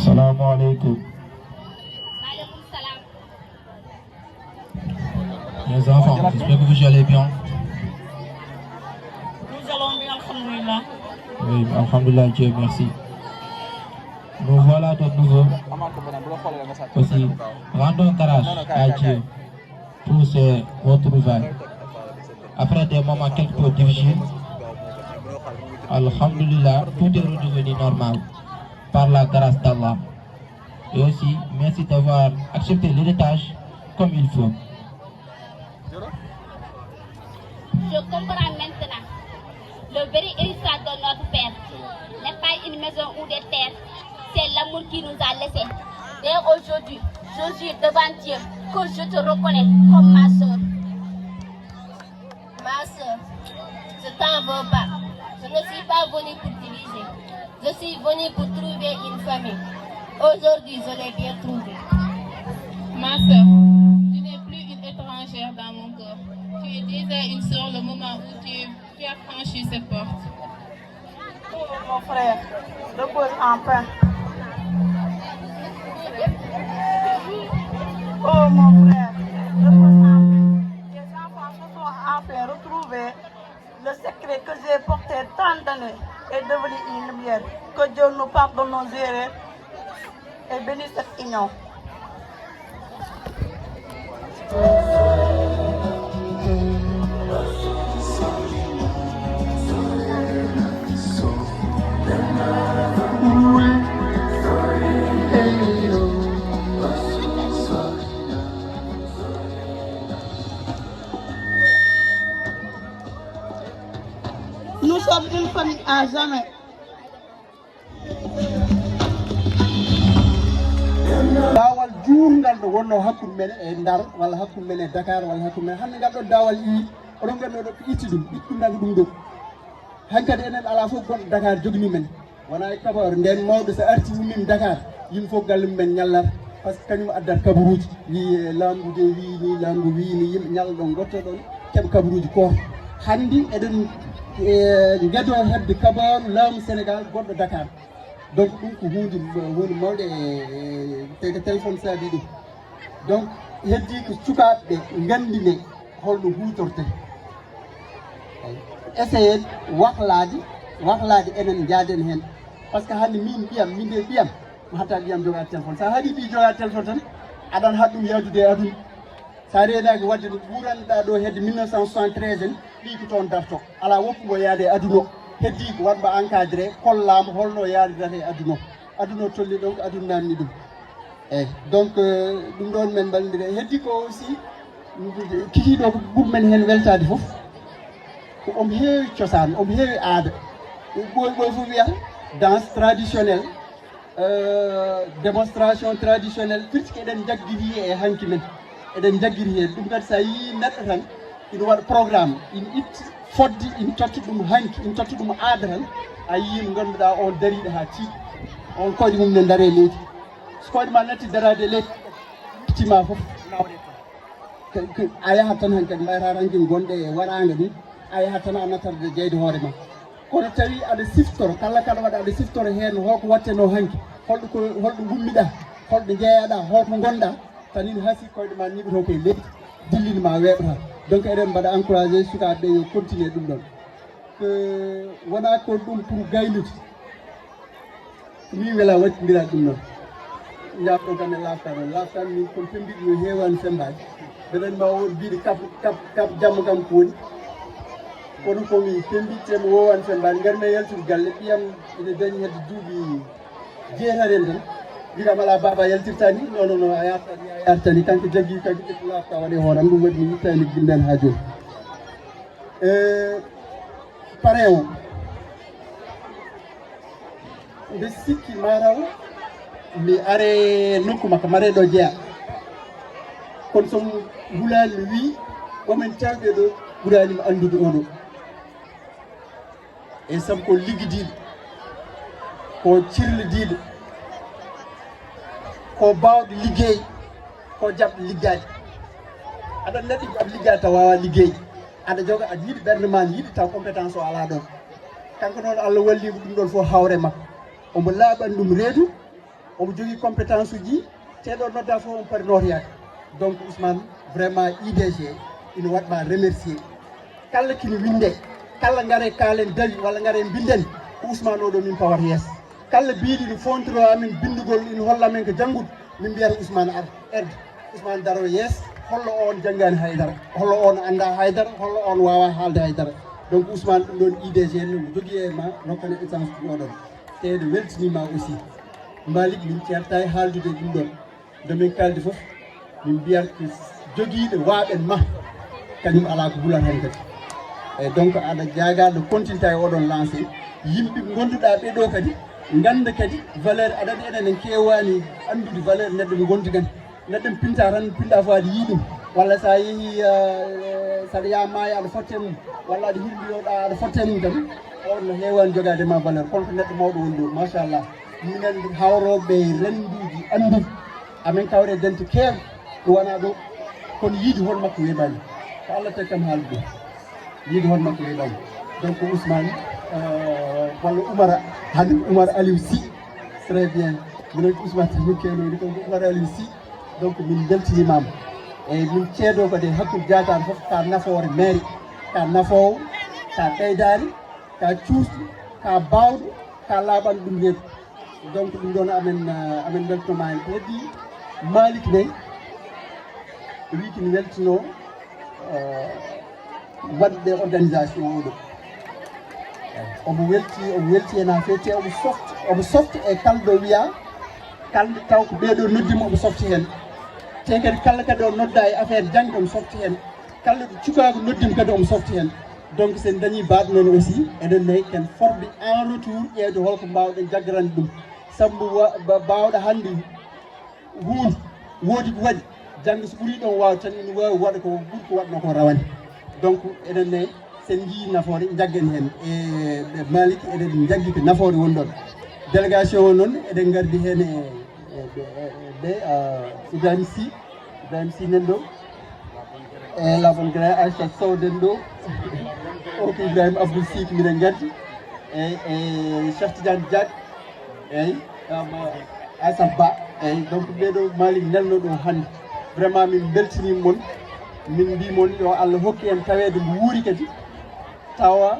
Salam alaikum. Maaleykum salaam. Mes enfants, j'espère que vous allez bien. Nous allons bien, alhamdoulilah. Oui, alhamdulillah, Dieu merci. Nous voilà de nouveau aussi. Rendons grâce à Dieu pour ces retrouvailles. Après des moments quelque peu difficiles, alhamdulillah, tout est redevenu normal par la grâce d'Allah. Et aussi, merci d'avoir accepté l'héritage comme il faut. Je comprends maintenant. Le vrai héritage de notre père n'est pas une maison ou des terres. C'est l'amour qui nous a laissés. Et aujourd'hui, je jure devant Dieu que je te reconnais comme ma soeur. Ma soeur, je t'en veux pas. Je ne suis pas venue pour diriger. Je suis venue pour trouver une famille. Aujourd'hui, je l'ai bien trouvée. Ma soeur, tu n'es plus une étrangère dans mon cœur. Tu es déjà une soeur le moment où tu as franchi cette porte. Oh mon frère, repose en paix. Oh mon frère, repose en paix. Tes enfants se sont enfin retrouvés. Le secret que j'ai porté tant d'années est devenu une lumière. Que Dieu nous pardonne nos erreurs et bénisse cette union. Nous sommes une famille à jamais. dawal juurngal ɗo wonno hakkude men e Ndar walla hakkude men e Dakar walla hakkude men hannde ngal ɗo dawal yi oɗon ganndi oɗo itti ɗum ittundaki ɗum ɗo hankkadi enen ala fof gonɗo Dakar jogini men wona e kabaru nden mawɗo so arti ummima Dakar yimɓe fof galle mumen ñallat par ce que kañum addat kabaruji wi laamgu de wini laamgu wini yimɓe ñalɗon gotto ɗon keɓa kabaruji koto hanndi eɗen gueɗo hebde kabaru laamu Sénégal gonɗo Dakar donc ɗum ko hunde mawɗe e téléphone saabi ɗum donc heddi ko cukaɓeɓe gandine holno hutorte essayé wahlade enen jaaden hen par ce que hande min ɓiyam min de ɓiyam mi hatta ɓiyam jogade téléphone sa haɗi ɓi jogade téléphone tan aɗan haɗ ɗum yawdude e aduna sa renaki wadde ɗo ɓuranɗa ɗo hedde 1973 en ɓi ko toon darto ala woppugo yaade e aduna heddi ko watma encadré kollama holno yaridata e aduna tolli ɗon ko aduna namni ɗum eyyi donc ɗum ɗon men ballodire heddi ko aussi kikiɗo ko ɓuuri men hen weltade foof ko omo heewi cosaan omo heewi aada ɓoy fof wiyata danse traditionnel démonstration traditionnelle firti ko eɗen jaggiri e hanki men eɗen jaggiri hen ɗum kadi sa yii neɗɗo tan ina waɗa programme ina itti fodde ina totta ɗum hanki ina totta ɗum aada tan a yii mo ganduɗa on dariɗo ha tiiɗi on koyɗe mum ne daare leydi so koyɗe ma natti darade leydi tima foof nawɗe a yahat tan han kadi mbayata tan kin gonɗe e waɗaga ɗum a yahat tan a nattarde jeyde hoore ma kono tawi aɗa siftoro kala kaɗa waɗa aɗa siftoro hen holko watteno hanki holɗo gummiɗa holɗo jeeyaɗa holko gonɗa tan ina haasi koyɗe ma niɓito koye leydi dillinma weɓata donc eɗen mbaɗa encouragé sukaɓeɓe yo continue ɗum ɗon wona ko ɗum pour gaynude min wela wattidira ɗum noon jabɗo kam e laftan o laftan min kono fembiɗe no hewani fembaji mbeɗen ma won mbiɗe kap jamma kam ko woni kono komi fembittemo wowani fembaji garmi yaltude galle ɓiyam ene dañi hedde duuɓi jeetaren tan mbiyam ala baba yaltirtani non a yartani kanko jaggi kanko ƴettu lafta waɗe hooram ɗum waɗi mi yittani guinden ha joni parrain o mbe sikki mataw mi are nokku makko mareɗo jeeya kono somo hulani mi wi omen tawɓe ɗo ɓuranima andude oɗo e saabu ko liggidiɗo ko cirlidiɗo ko bawɗo liggey ko jabɗo liggade aɗa neɗɗo jaɓ liggade taw wawa liggey aɗa joga aɗa yiiɗi ɓerde ma yiiɗi taw compétence o ala ɗon kanko noon Allah wallimo ɗum ɗon fof hawre makko omo laaɓani ɗum reedu omo jogui compétence uji teɗo nodda fof on pari notoyade donc Ousmane vraiment IDG ina waɗma remercier kala kini winde kala gaare kaalen dawi walla gaare binden ko Ousmane oɗo min pawata yeeso kala biiɗi no fontiro amin bindugol ina holla men ko janggude min mbiyata Ousmane erde Ousmane daro yeeso hollo on janggani haydara hollo on anda haydara hollo on wawa haalde haydara donc Ousmane ɗum ɗon IDG no jogui e ma rokkane essence ɗoɗon teɗo weltinima aussi Malick min certa e haaldude ɗum ɗon ndomin kalde foof min mbiyat ko joguiɗo waaɓen ma kañum ala ko hulat hen kadi eyyi donc aɗa jagaɗo continta e oɗon lancé yimɓe gonduɗa ɓeɗo kadi ganda kadi valeur aɗa andi enen en kewani andude valeur neɗɗo mo gondugani neɗɗo mi pinta tan pinɗa fo aɗa yiiɗum walla sa yeehi saɗa yaha maayo aɗa fotte mum walla aɗa hirmbiyoɗa aɗa fotte mum tan on no hewani jogade ma valeur kono ko neɗɗo mawɗo woni ɗo machallah minen hawroɓe renduji andude amin kawre dente keew ɗo wona ɗo kono yiide hon makko weeɓani ko Allah tagi kam haalde ɗum yiide hon makko weeɓani donc Ousmane walla Oumar Aliou Sy très bien minen ko Ousmane tan min kewnoyde ko Oumar Aliou Sy donc min beltinimama eyyi min ceedo kadi hakkude jatade foof ka nafoore mairie ka nafowo ka ɓeydari ka cuusɗo ka bawɗo ka laaɓan ɗum reedu donc ɗum ɗon amen weltonoma hen heddi Malick ney wi kini weltino waɗɓe organisation oɗo omo welti hen ha feeti omo softi e kala ɗo wiya kalde taw ko ɓeɗo noddima omo softi hen te kadi kala kadi o nodda e affaire jangde omo softi hen kala ɗo cukago noddima kadi omo softi hen donc sen dañi baɗo noon aussi eɗen nayi ken forde en retour ƴeewde holko mbawɗen jaggarande ɗum saabu bawɗo hande hunde woodi ko waɗi jangde so ɓuuri ɗon waw tan ina wawi waɗa ko ɓuuri ko waɗno ko rawane donc eɗen nayi sen jii nafoore jaggen hen e Malick eɗen jaggi ko nafoore woni ɗon délégation o noon eɗen gardi hen ɓe Ibrahima Sy nan ɗo e labon gra Aïcha Sow den ɗo o ko Ibrahima Abdoul Sy ko miɗen gardi e Cheikh Tidiane Diack eyyi Assane Ba eyyi donc ɓeɗo Malick nelno ɗo hande vraiment min beltinima moon min mbimon yo Allah hokki en tawede mo wuuri kadi tawa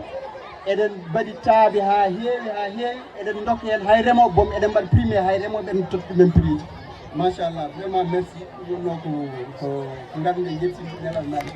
eɗen mbaɗi taabi ha heewi eɗen dokka hen hay remoɓe boom eɗen mbaɗa primé hay remoɓe en totti ɗumen prix machallah vraiment merci ɗum ɗo ko garde jettinde nelal naɗe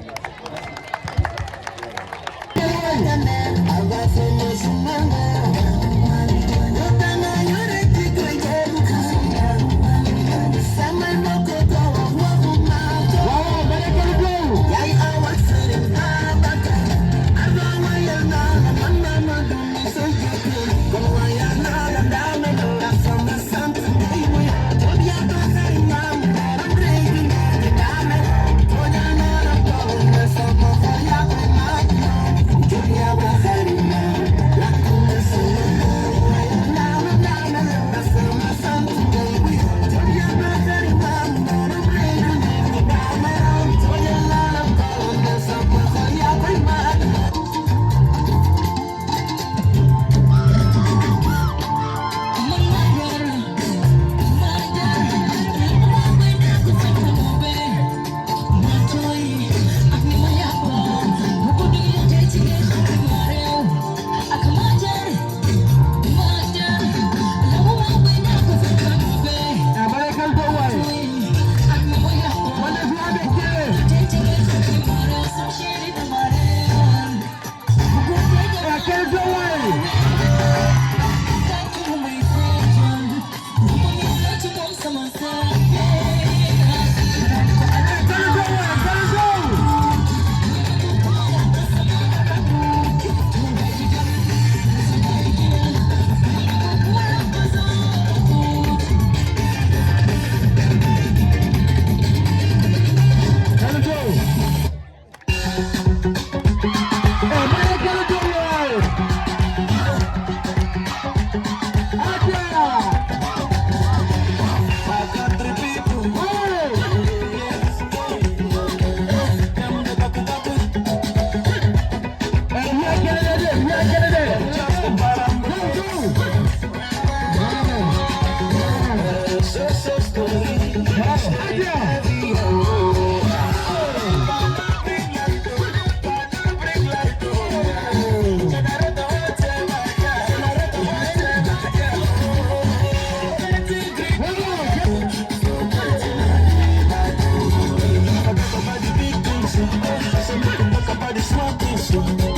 Thank you.